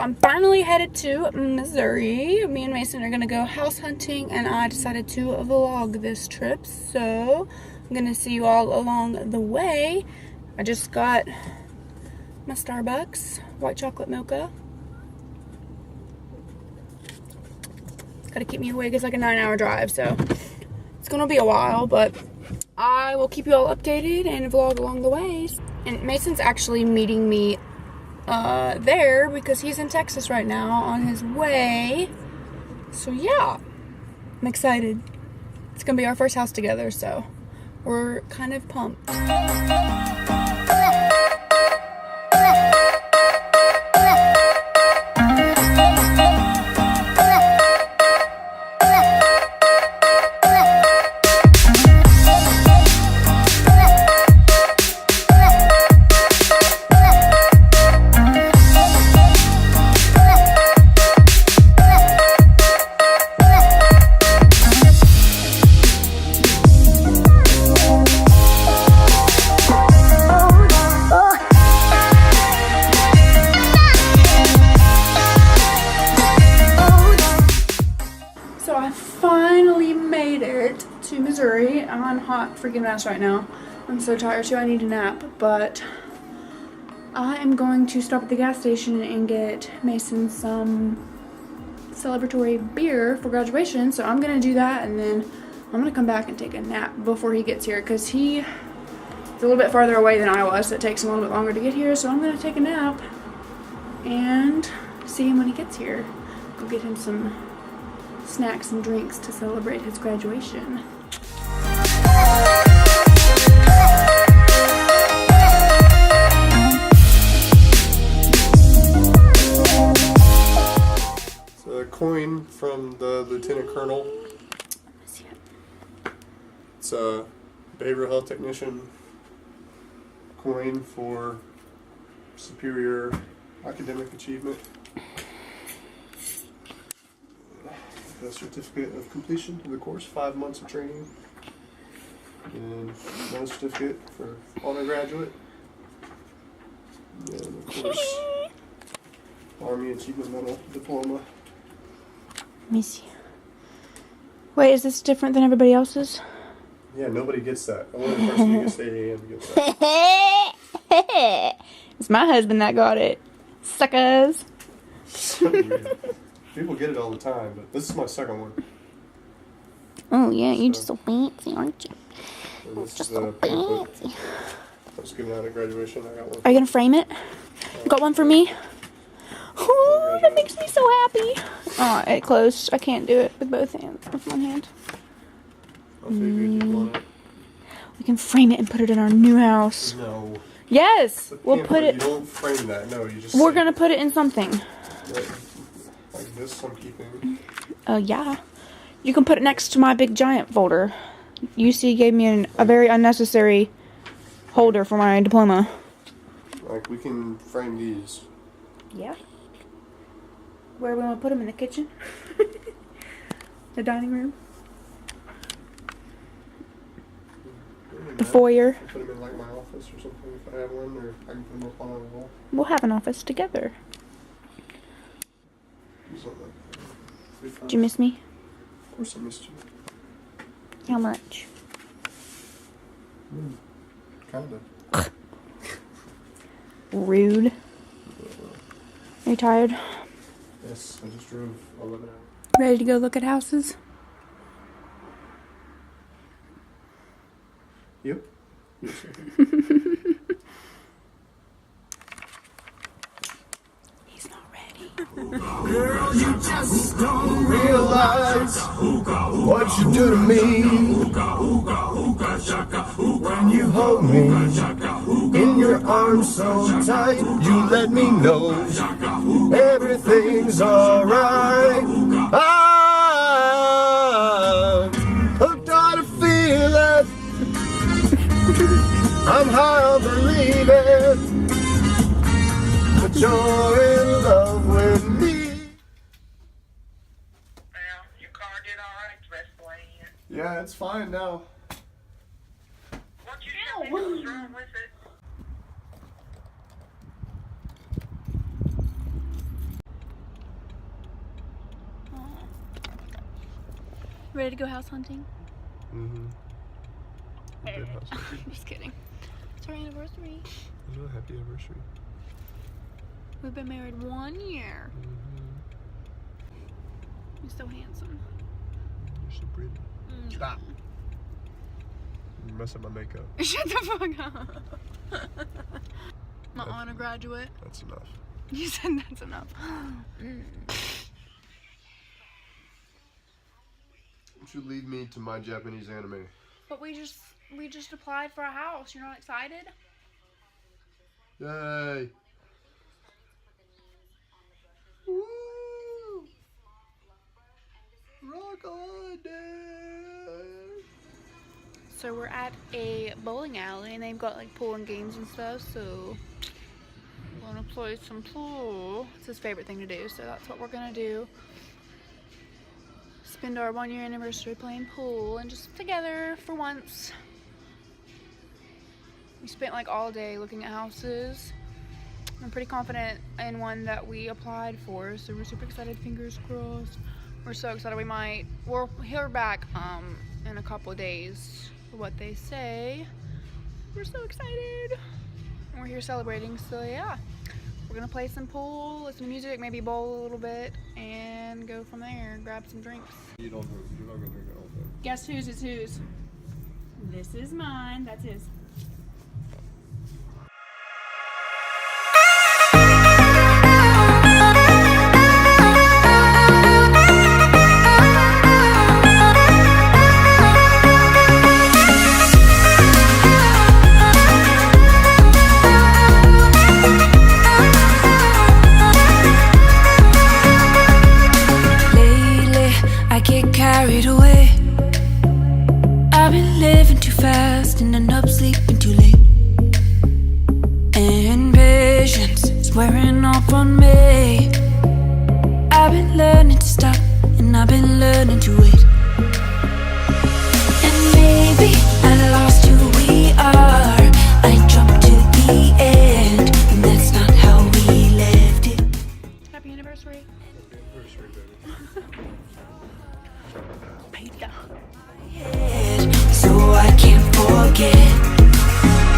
I'm finally headed to Missouri. Me and Mason are gonna go house hunting, and I decided to vlog this trip, so I'm gonna see you all along the way. I just got my Starbucks white chocolate mocha. Gotta keep me awake. It's like a 9-hour drive, so it's gonna be a while, but I will keep you all updated and vlog along the way. And Mason's actually meeting me there because he's in Texas right now on his way. So yeah, I'm excited. It's gonna be our first house together, so we're kind of pumped. To Missouri. I'm on hot freaking mess right now. I'm so tired too. I need a nap, but I am going to stop at the gas station and get Mason some celebratory beer for graduation. So I'm gonna do that, and then I'm gonna come back and take a nap before he gets here, because he is a little bit farther away than I was, so it takes him a little bit longer to get here. So I'm gonna take a nap and see him when he gets here. Go get him some snacks and drinks to celebrate his graduation. It's a coin from the Lieutenant Colonel. It's a behavioral health technician coin for superior academic achievement. A certificate of completion of the course, 5 months of training, and another certificate for honor graduate, and of course Army Achievement Medal diploma. Let me see. Wait, is this different than everybody else's? Yeah, nobody gets that. Only the person who gets the AAM gets that. It's my husband that got it. Suckers. So weird. People get it all the time, but this is my second one. Oh yeah, you're just so fancy, aren't you? And this Just is so fancy. I was given out at graduation. I got one. Are you gonna frame it? You got one for me? Oh, that makes me so happy. Oh, it closed. I can't do it with both hands. With one hand. I figured you'd want it. We can frame it and put it in our new house. No. Yes, we'll put it. You don't frame that. No, you just. We're gonna put it in something. Like this, I'm keeping. Yeah. You can put it next to my big giant folder. UC gave me a very unnecessary holder for my diploma. Like, we can frame these. Yeah. Where we want to put them? In the kitchen? The dining room? The foyer? Put them in, like, my office or something if I have one, or I can put them up on a wall. We'll have an office together. Did you miss me? Of course I missed you. How much? Kinda. Rude. Are you tired? Yes, I just drove 11 hours. Ready to go look at houses? Yep. He's not ready. Girl, you just don't realize what you do to me when you hold me in your arms so tight. You let me know everything's alright. I'm hooked on a feeling. I'm high on believing that you're in love with me. Well, your car did all right the rest of the way in. Yeah, it's fine now. What you tell me what's wrong with it? Ready to go house hunting? Mm-hmm. Good house. I'm just kidding. It's our anniversary. I know, happy anniversary. We've been married 1 year. Mm-hmm. You're so handsome. You're so pretty. Stop. You're messing up my makeup. Shut the fuck up. My honor graduate. That's enough. You said that's enough. Don't you leave me to my Japanese anime. But we just applied for a house. You're not excited? Yay! Woo! Rock on, dude! So we're at a bowling alley and they've got like pool and games and stuff, so we're gonna play some pool. It's his favorite thing to do, so that's what we're gonna do. Spend our 1 year anniversary playing pool and just together for once. We spent like all day looking at houses. I'm pretty confident in one that we applied for, so we're super excited, fingers crossed. We're so excited we'll hear back in a couple of days what they say. We're so excited. And we're here celebrating, so yeah. We're gonna play some pool, listen to music, maybe bowl a little bit, and go from there, grab some drinks. You're not gonna drink it all day. Guess whose is whose? This is mine, that's his. Carried away, I've been living too fast and end up sleeping too late. And patience is wearing off on me. I've been learning to stop and I've been learning to wait. And maybe I lost who we are. I jumped to the end, and that's not how we left it. Happy anniversary. Happy anniversary, baby. So I can't forget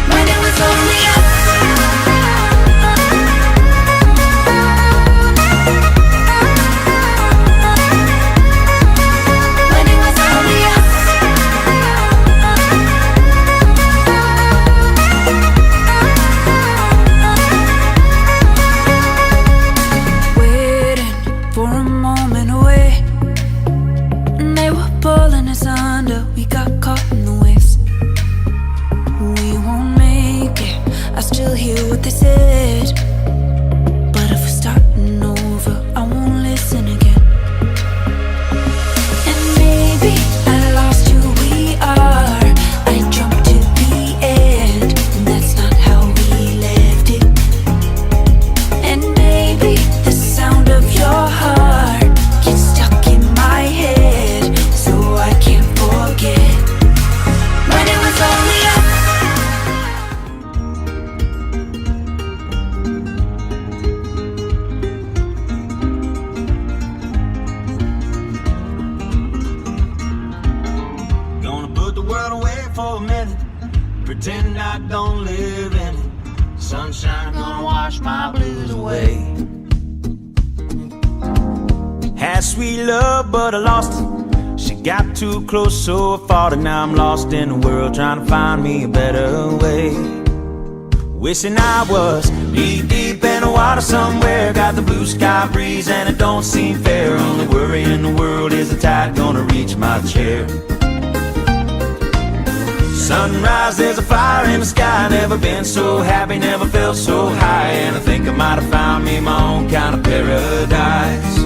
when it was only us. When it was only us. Waiting for a moment away. They were pulling us under, we got caught in the waves. We won't make it, I still hear what they said. But if we're starting over, I won't listen again. And maybe I lost who we are. I jumped to the end, and that's not how we left it. And maybe the sound of your heart gets stuck in my head, so I can't forget when it was only us. Gonna put the world away for a minute, pretend I don't live in it. Sunshine gonna wash my blues away. Had sweet love, but I lost it. She got too close, so I fought it. Now I'm lost in the world, trying to find me a better way. Wishing I was knee deep in the water somewhere. Got the blue sky breeze and it don't seem fair. Only worry in the world is the tide gonna reach my chair. Sunrise, there's a fire in the sky. Never been so happy, never felt so high. And I think I might have found me my own kind of paradise.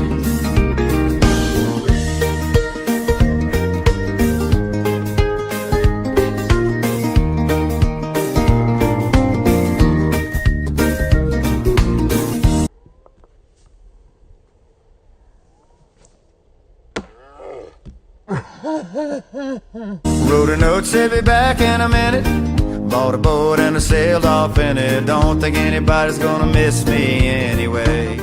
Wrote a note, said be back in a minute. Bought a boat and I sailed off in it. Don't think anybody's gonna miss me anyway.